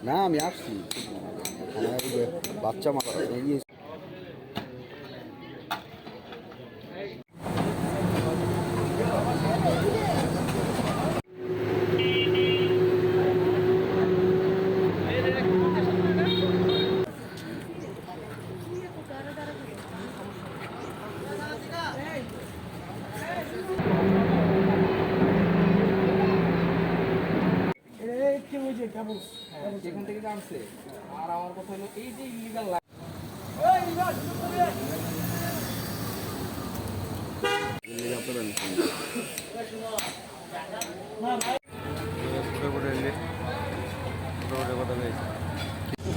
না আমি আসছি থানায় ওই যে বাচ্চা মারা ইয়ে যেখান থেকে জানছে আর আমার কথা হলো এই যে ইলিগাল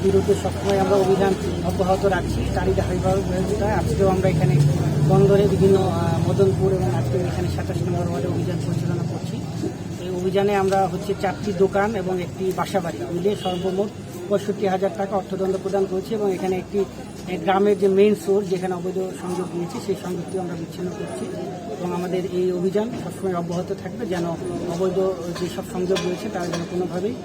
বিরুদ্ধে সবসময় আমরা অভিযান অব্যাহত রাখছি তারই ধারাবাহিকতায় আজকেও আমরা এখানে বন্দরে বিভিন্ন মদনপুর এবং আজকে এখানে 27 নম্বর ওয়ার্ডে অভিযান পরিচালনা করছি। এই অভিযানে আমরা 4টি দোকান এবং একটি বাসাবাড়ি মিলে সর্বমোট 65,000 টাকা অর্থদণ্ড প্রদান করেছি এবং এখানে একটি গ্রামের যে মেইন সোর্স যেখানে অবৈধ সংযোগ দিয়েছি সেই সংযোগটি আমরা বিচ্ছিন্ন করছি এবং আমাদের এই অভিযান সবসময় অব্যাহত থাকবে যেন অবৈধ যেসব সংযোগ রয়েছে তারা যেন কোনোভাবেই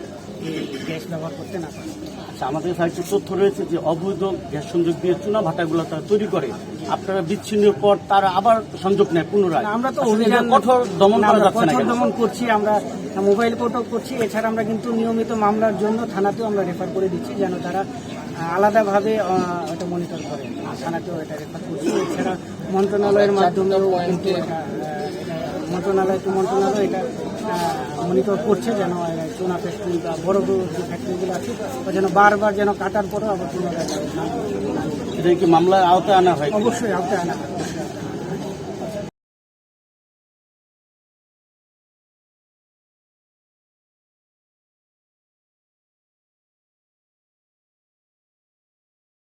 এই গ্যাস ব্যবহার করতে না পারে। আচ্ছা, আমাদের কাছে একটা তথ্য রয়েছে যে অবৈধ গ্যাস সংযোগ দিয়ে চুনা ভাটাগুলো তারা তৈরি করে, আপনারা বিচ্ছিন্নের পর তারা আবার সংযোগ নেয় পুনরায়। আমরা তো অভিযান কঠোর দমন করা যাচ্ছে না, কঠোর দমন করছি, আমরা মোবাইল কোর্টও করছি। এছাড়া আমরা কিন্তু নিয়মিত মামলার জন্য থানাতেও আমরা রেফার করে দিচ্ছি যেন তারা আলাদাভাবে এটা মনিটর করে, থানাতেও এটা রেফার করছি। এছাড়া মন্ত্রণালয়ের মাধ্যমেও কিন্তু মন্ত্রণালয় এটা মনিটর করছে যেন চুনা ফ্যাক্টরি বা বড় বড় যে ফ্যাক্টরিগুলো আছে যেন বারবার যেন কাটার পরেও আবার পুনরায় এটা কি মামলার আওতায় আনা হয়? অবশ্যই আওতায় আনা হয়।